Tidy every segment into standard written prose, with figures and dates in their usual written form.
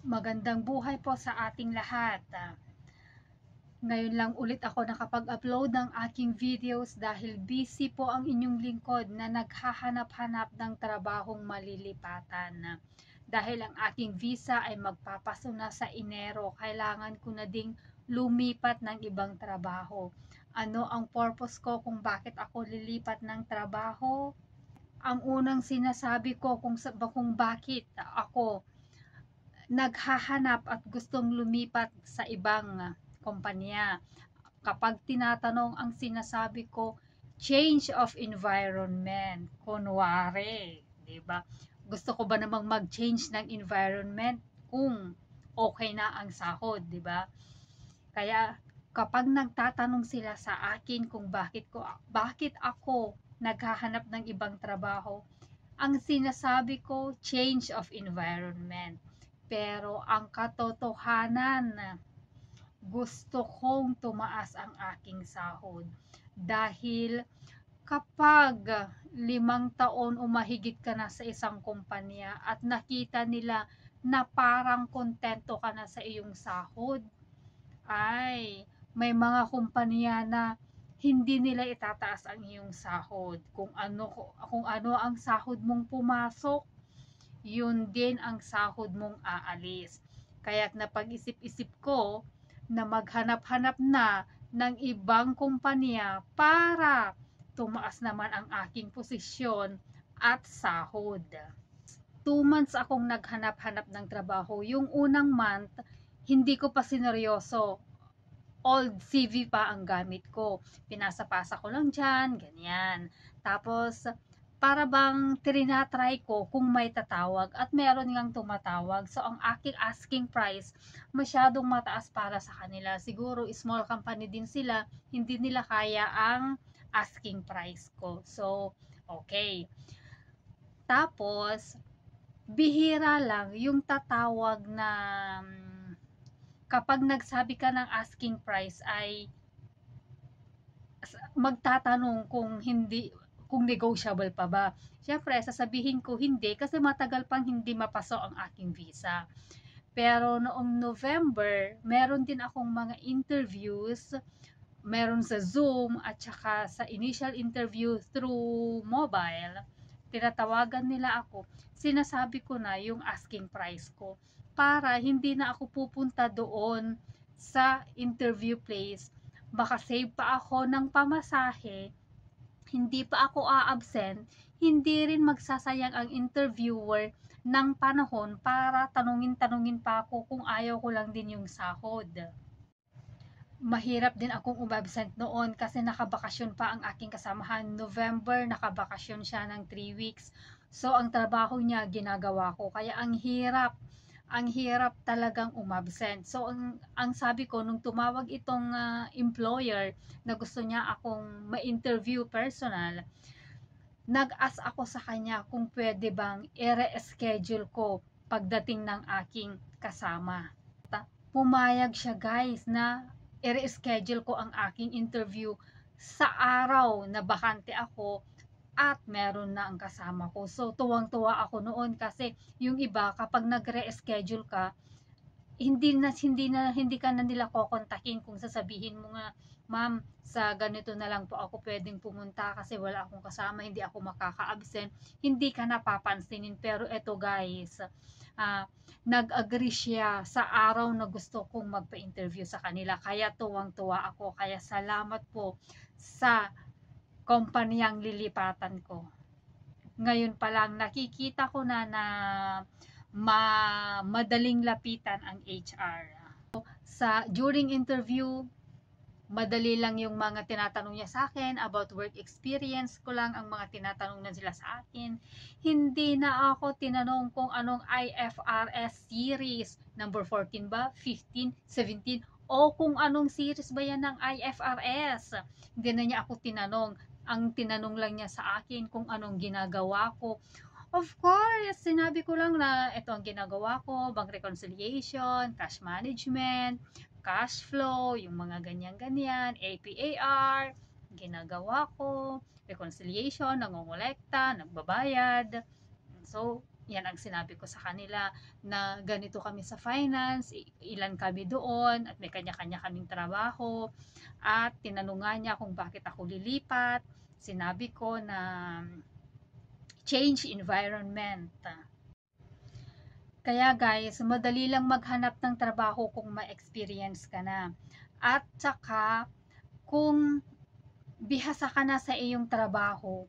Magandang buhay po sa ating lahat. Ngayon lang ulit ako nakapag-upload ng aking videos dahil busy po ang inyong lingkod na naghahanap-hanap ng trabahong malilipatan. Dahil ang aking visa ay magpapaso na sa Enero, kailangan ko na ding lumipat ng ibang trabaho. Ano ang purpose ko kung bakit ako lilipat ng trabaho? Ang unang sinasabi ko kung bakit ako naghahanap at gustong lumipat sa ibang kumpanya. Kapag tinatanong, ang sinasabi ko, change of environment. Kunwari, di ba? Gusto ko ba namang mag-change ng environment kung okay na ang sahod, di ba? Kaya kapag nagtatanong sila sa akin kung bakit ako naghahanap ng ibang trabaho, ang sinasabi ko, change of environment. Pero ang katotohanan, gusto kong tumaas ang aking sahod. Dahil kapag 5 taon o mahigit ka na sa isang kumpanya at nakita nila na parang kontento ka na sa iyong sahod, ay may mga kumpanya na hindi nila itataas ang iyong sahod. Kung ano ang sahod mong pumasok, yun din ang sahod mong aalis. Kaya't napag-isip-isip ko na maghanap-hanap na ng ibang kumpanya para tumaas naman ang aking posisyon at sahod. 2 months akong naghanap-hanap ng trabaho. Yung unang month, hindi ko pa sineryoso. Old CV pa ang gamit ko. Pinasa-pasa ko lang dyan, ganyan. Tapos, para bang trinatry ko kung may tatawag at meron ngang tumatawag. So, ang aking asking price, masyadong mataas para sa kanila. Siguro, small company din sila, hindi nila kaya ang asking price ko. So, okay. Tapos, bihira lang yung tatawag na kapag nagsabi ka ng asking price ay magtatanong kung negotiable pa ba. Siyempre, sasabihin ko hindi kasi matagal pang hindi mapasok ang aking visa. Pero noong November, meron din akong mga interviews, meron sa Zoom at saka sa initial interview through mobile. Tinatawagan nila ako, sinasabi ko na yung asking price ko para hindi na ako pupunta doon sa interview place. Baka save pa ako ng pamasahe, hindi pa ako a-absent, hindi rin magsasayang ang interviewer ng panahon para tanungin-tanungin pa ako kung ayaw ko lang din yung sahod. Mahirap din akong umabsent noon kasi nakabakasyon pa ang aking kasamahan. November, nakabakasyon siya ng 3 weeks. So, ang trabaho niya, ginagawa ko. Kaya ang hirap talagang umabsent. So, ang sabi ko, nung tumawag itong employer na gusto niya akong ma-interview personal, nag-ask ako sa kanya kung pwede bang i-reschedule ko pagdating ng aking kasama. Pumayag siya guys na i-reschedule ko ang aking interview sa araw na bakante ako at meron na ang kasama ko. So, tuwang-tuwa ako noon kasi yung iba kapag nag-reschedule ka, hindi ka na nila kokontakin kung sasabihin mo nga, ma'am, sa ganito na lang po ako pwedeng pumunta kasi wala akong kasama, hindi ako makaka-absent, hindi ka napapansinin. Pero eto guys, nag-agree siya sa araw na gusto kong magpa-interview sa kanila, kaya tuwang-tuwa ako. Kaya salamat po sa kumpanyang lilipatan ko. Ngayon pa lang nakikita ko na madaling lapitan ang HR. During interview, madali lang yung mga tinatanong niya sa akin about work experience ko lang ang mga tinatanong na sila sa akin. Hindi na ako tinanong kung anong IFRS series, number 14 ba, 15, 17, o kung anong series ba yan ng IFRS. Hindi na niya ako tinanong. Ang tinanong lang niya sa akin kung anong ginagawa ko. Of course, sinabi ko lang na ito ang ginagawa ko, bank reconciliation, cash management, cash flow, yung mga ganyan-ganyan, APAR, ginagawa ko, reconciliation, nangongolekta, nagbabayad. So, yan ang sinabi ko sa kanila na ganito kami sa finance, ilan kami doon at may kanya-kanya kaming trabaho at tinanong nga niya kung bakit ako lilipat. Sinabi ko na change environment. Kaya guys, madali lang maghanap ng trabaho kung ma-experience ka na. At saka, kung bihasa ka na sa iyong trabaho,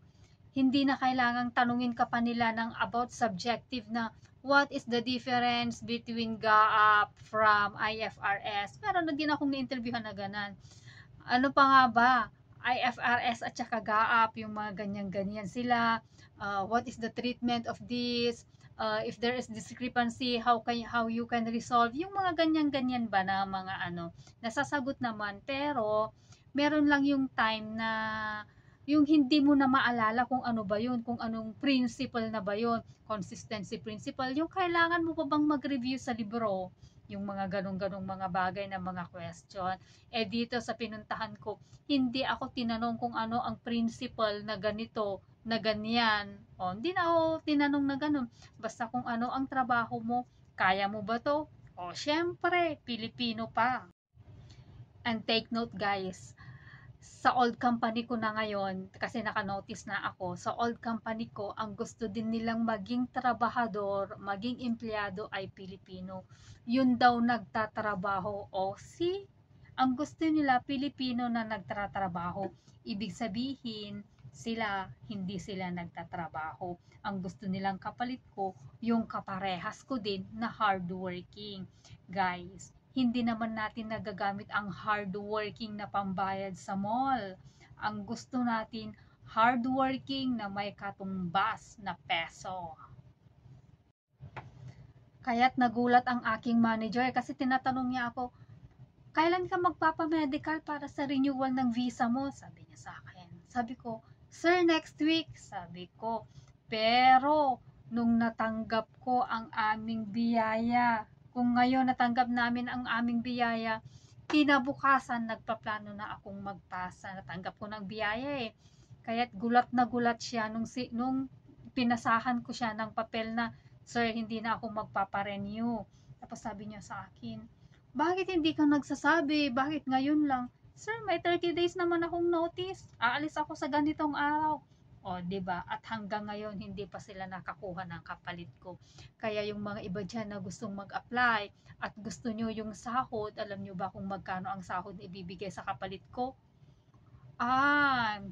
hindi na kailangang tanungin ka pa nila ng about subjective na what is the difference between GAAP from IFRS. Meron na din akong na-interviewhan na ganan. Ano pa nga ba? IFRS at saka GAAP, yung mga ganyan-ganyan sila. What is the treatment of this? If there is discrepancy, how you can resolve? Yung mga ganyan-ganyan ba na mga nasasagot naman, pero meron lang yung time na yung hindi mo na maalala kung ano ba yun, kung anong principle na ba yun, consistency principle, yung kailangan mo pa bang mag-review sa libro, yung mga ganong-ganong mga bagay na mga question. Dito sa pinuntahan ko, hindi ako tinanong kung ano ang principle na ganito, na ganyan. Hindi na ako tinanong na ganon. Basta kung ano ang trabaho mo, kaya mo ba to? Syempre, Pilipino pa. And take note guys, sa old company ko na ngayon, kasi naka-notice na ako, sa old company ko, ang gusto din nilang maging trabahador, maging empleyado ay Pilipino. Yun daw nagtatrabaho. Ang gusto nila, Pilipino na nagtatrabaho. Ibig sabihin, hindi sila nagtatrabaho. Ang gusto nilang kapalit ko, yung kaparehas ko din na hardworking. Guys, hindi naman natin nagagamit ang hardworking na pambayad sa mall. Ang gusto natin, hardworking na may katumbas na peso. Kaya't nagulat ang aking manager kasi tinatanong niya ako, kailan ka magpapamedical para sa renewal ng visa mo? Sabi niya sa akin. Sabi ko, sir, next week. Sabi ko, pero nung natanggap ko ang aming biyaya, kung ngayon natanggap namin ang aming biyaya, kinabukasan nagpaplano na akong magpasa. Natanggap ko ng biyaya eh. Kaya't gulat na gulat siya nung pinasahan ko siya ng papel na, sir, hindi na ako magpaparenew. Tapos sabi niya sa akin, bakit hindi ka nagsasabi? Bakit ngayon lang? Sir, may 30 days naman akong notice. Aalis ako sa ganitong araw. 'Di ba? At hanggang ngayon hindi pa sila nakakuha ng kapalit ko. Kaya yung mga iba diyan na gustong mag-apply at gusto nyo yung sahod, alam nyo ba kung magkano ang sahod na ibibigay sa kapalit ko?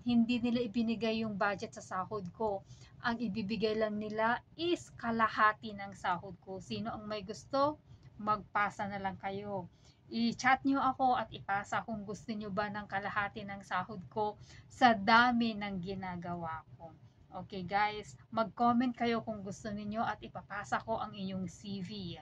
Hindi nila ibinigay yung budget sa sahod ko. Ang ibibigay lang nila is kalahati ng sahod ko. Sino ang may gusto? Magpasa na lang kayo. I-chat nyo ako at ipasa kung gusto nyo ba ng kalahati ng sahod ko sa dami ng ginagawa ko. Okay guys, mag-comment kayo kung gusto niyo at ipapasa ko ang inyong CV.